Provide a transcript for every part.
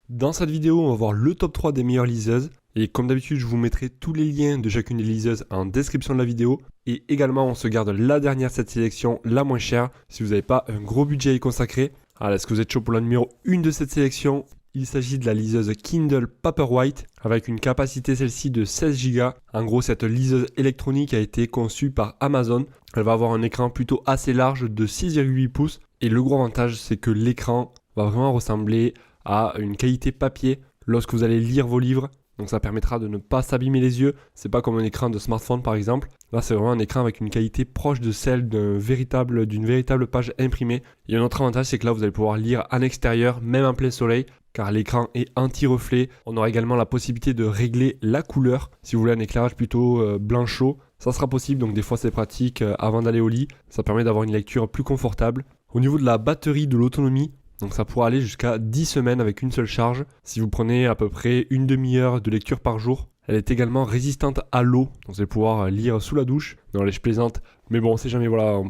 Dans cette vidéo, on va voir le top 3 des meilleures liseuses. Et comme d'habitude, je vous mettrai tous les liens de chacune des liseuses en description de la vidéo. Et également, on se garde la dernière de cette sélection, la moins chère, si vous n'avez pas un gros budget à y consacrer. Alors, est-ce que vous êtes chaud pour la numéro 1 de cette sélection? Il s'agit de la liseuse Kindle Paperwhite avec une capacité celle-ci de 16 Go. En gros, cette liseuse électronique a été conçue par Amazon. Elle va avoir un écran plutôt assez large de 6,8 pouces. Et le gros avantage, c'est que l'écran va vraiment ressembler à une qualité papier lorsque vous allez lire vos livres. Donc ça permettra de ne pas s'abîmer les yeux. C'est pas comme un écran de smartphone par exemple. Là c'est vraiment un écran avec une qualité proche de celle d'une véritable page imprimée. Et un autre avantage, c'est que là vous allez pouvoir lire en extérieur, même en plein soleil, car l'écran est anti-reflet. On aura également la possibilité de régler la couleur. Si vous voulez un éclairage plutôt blanc chaud, ça sera possible. Donc des fois c'est pratique avant d'aller au lit. Ça permet d'avoir une lecture plus confortable. Au niveau de la batterie, de l'autonomie, donc ça pourra aller jusqu'à 10 semaines avec une seule charge. Si vous prenez à peu près une demi-heure de lecture par jour. Elle est également résistante à l'eau. Donc vous allez pouvoir lire sous la douche. Non, allez, je plaisante. Mais bon, on sait jamais, voilà,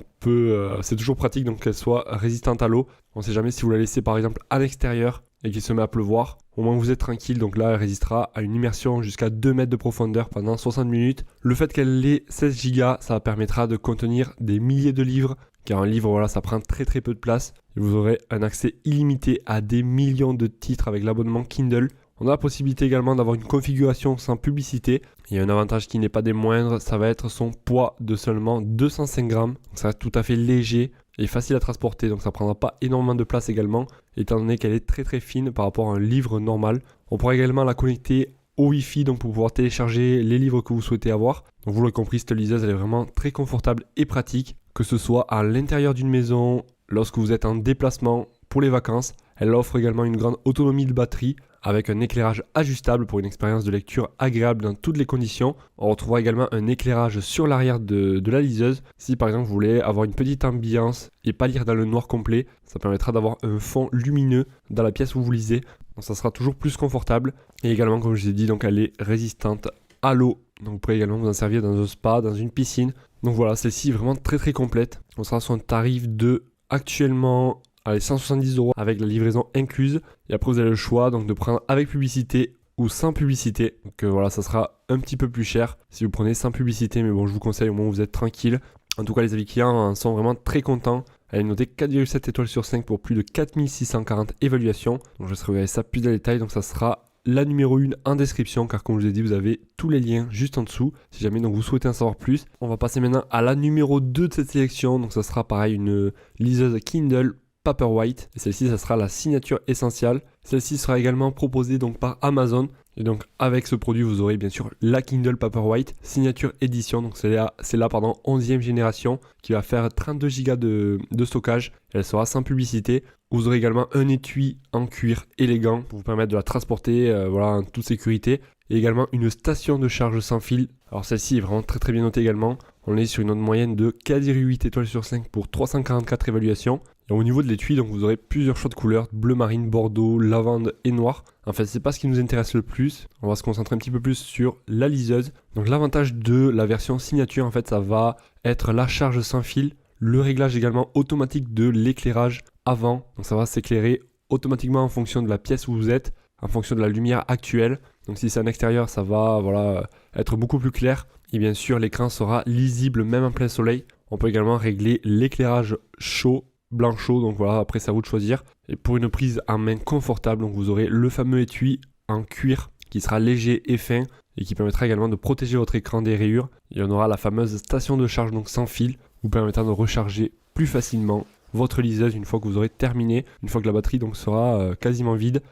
c'est toujours pratique donc qu'elle soit résistante à l'eau. On sait jamais si vous la laissez par exemple à l'extérieur et qu'il se met à pleuvoir. Au moins vous êtes tranquille. Donc là, elle résistera à une immersion jusqu'à 2 mètres de profondeur pendant 60 minutes. Le fait qu'elle ait 16 Go, ça permettra de contenir des milliers de livres. Car un livre, voilà, ça prend très peu de place. Et vous aurez un accès illimité à des millions de titres avec l'abonnement Kindle. On a la possibilité également d'avoir une configuration sans publicité. Il y a un avantage qui n'est pas des moindres, ça va être son poids de seulement 205 grammes. Donc ça va être tout à fait léger et facile à transporter. Donc ça ne prendra pas énormément de place également, étant donné qu'elle est très fine par rapport à un livre normal. On pourra également la connecter au Wi-Fi, donc pour pouvoir télécharger les livres que vous souhaitez avoir. Donc vous l'avez compris, cette liseuse elle est vraiment très confortable et pratique, que ce soit à l'intérieur d'une maison, lorsque vous êtes en déplacement, pour les vacances. Elle offre également une grande autonomie de batterie avec un éclairage ajustable pour une expérience de lecture agréable dans toutes les conditions. On retrouvera également un éclairage sur l'arrière de la liseuse. Si par exemple vous voulez avoir une petite ambiance et pas lire dans le noir complet, ça permettra d'avoir un fond lumineux dans la pièce où vous lisez. Donc ça sera toujours plus confortable. Et également, comme je vous ai dit, donc elle est résistante à l'eau. Donc vous pourrez également vous en servir dans un spa, dans une piscine. Donc voilà, celle-ci est vraiment très complète. On sera sur un tarif de actuellement 170 € avec la livraison incluse. Et après vous avez le choix donc de prendre avec publicité ou sans publicité. Donc voilà, ça sera un petit peu plus cher si vous prenez sans publicité. Mais bon, je vous conseille, au moins vous êtes tranquille. En tout cas, les avis clients sont vraiment très contents. Elle est notée 4,7 étoiles sur 5 pour plus de 4640 évaluations. Donc je vais regarder ça plus en détail. Donc ça sera la numéro 1 en description, car comme je vous ai dit, vous avez tous les liens juste en dessous si jamais donc vous souhaitez en savoir plus. On va passer maintenant à la numéro 2 de cette sélection. Donc ça sera pareil, une liseuse Kindle Paperwhite, et celle-ci ça sera la signature essentielle. Celle-ci sera également proposée donc par Amazon, et donc avec ce produit vous aurez bien sûr la Kindle Paperwhite signature édition. Donc c'est la 11e génération qui va faire 32 Go de stockage. Elle sera sans publicité. Vous aurez également un étui en cuir élégant pour vous permettre de la transporter voilà, en toute sécurité, et également une station de charge sans fil. Alors celle-ci est vraiment très bien notée également. On est sur une note moyenne de 4,8 étoiles sur 5 pour 344 évaluations. Et au niveau de l'étui, donc vous aurez plusieurs choix de couleurs, bleu marine, bordeaux, lavande et noir. En fait, c'est pas ce qui nous intéresse le plus. On va se concentrer un petit peu plus sur la liseuse. Donc l'avantage de la version signature, en fait, ça va être la charge sans fil, le réglage également automatique de l'éclairage avant. Donc ça va s'éclairer automatiquement en fonction de la pièce où vous êtes, en fonction de la lumière actuelle. Donc si c'est en extérieur, ça va être beaucoup plus clair. Et bien sûr, l'écran sera lisible même en plein soleil. On peut également régler l'éclairage chaud, blanc chaud, donc voilà, après c'est à vous de choisir. Et pour une prise en main confortable, donc vous aurez le fameux étui en cuir qui sera léger et fin et qui permettra également de protéger votre écran des rayures. Et on aura la fameuse station de charge donc sans fil, vous permettant de recharger plus facilement votre liseuse une fois que vous aurez terminé, une fois que la batterie donc sera quasiment vide.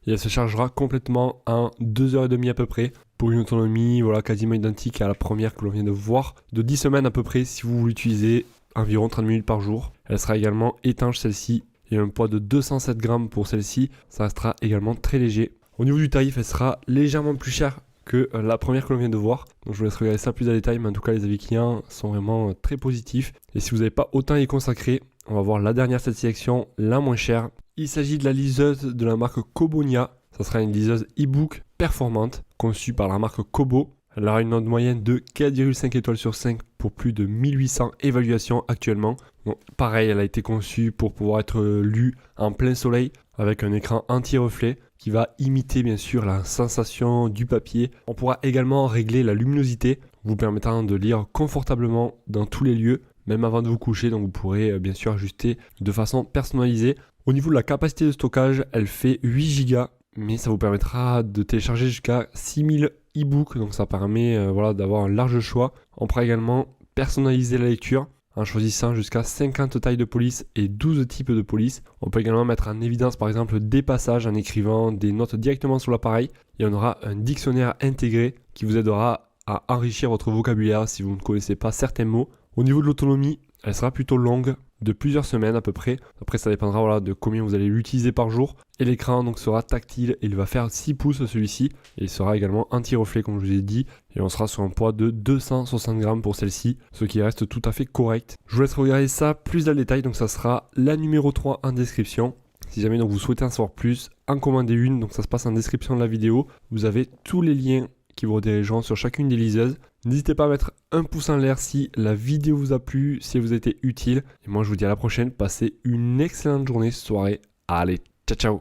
Et elle se chargera complètement en 2h30 à peu près, pour une autonomie quasiment identique à la première que l'on vient de voir, de 10 semaines à peu près si vous l'utilisez environ 30 minutes par jour. Elle sera également étanche celle-ci, et un poids de 207 grammes pour celle-ci, ça restera également très léger. Au niveau du tarif, elle sera légèrement plus chère que la première que l'on vient de voir. Donc je vous laisse regarder ça plus en détail, mais en tout cas les avis clients sont vraiment très positifs. Et si vous n'avez pas autant à y consacrer, on va voir la dernière de cette sélection, la moins chère. Il s'agit de la liseuse de la marque Kobonia. Ça sera une liseuse e-book performante, conçue par la marque Kobo. Elle aura une note moyenne de 4,5 étoiles sur 5 pour plus de 1800 évaluations actuellement. Bon, pareil, elle a été conçue pour pouvoir être lue en plein soleil avec un écran anti-reflet. qui va imiter bien sûr la sensation du papier. On pourra également régler la luminosité, vous permettant de lire confortablement dans tous les lieux, même avant de vous coucher. Donc vous pourrez bien sûr ajuster de façon personnalisée. Au niveau de la capacité de stockage, elle fait 8 Go, mais ça vous permettra de télécharger jusqu'à 6000 e-books. Donc ça permet d'avoir un large choix. On pourra également personnaliser la lecture en choisissant jusqu'à 50 tailles de police et 12 types de police. On peut également mettre en évidence par exemple des passages en écrivant des notes directement sur l'appareil. Et on aura un dictionnaire intégré qui vous aidera à enrichir votre vocabulaire si vous ne connaissez pas certains mots. Au niveau de l'autonomie, elle sera plutôt longue, de plusieurs semaines à peu près. Après ça dépendra de combien vous allez l'utiliser par jour. Et l'écran donc sera tactile et il va faire 6 pouces celui-ci. Et il sera également anti-reflet comme je vous ai dit. Et on sera sur un poids de 260 grammes pour celle-ci, ce qui reste tout à fait correct. Je vous laisse regarder ça plus dans le détail, donc ça sera la numéro 3 en description. Si jamais donc vous souhaitez en savoir plus, en commandez une, donc ça se passe en description de la vidéo. Vous avez tous les liens qui vous redirigeront sur chacune des liseuses. N'hésitez pas à mettre un pouce en l'air si la vidéo vous a plu, si elle vous a été utile. Et moi je vous dis à la prochaine, passez une excellente journée, soirée. Allez, ciao ciao.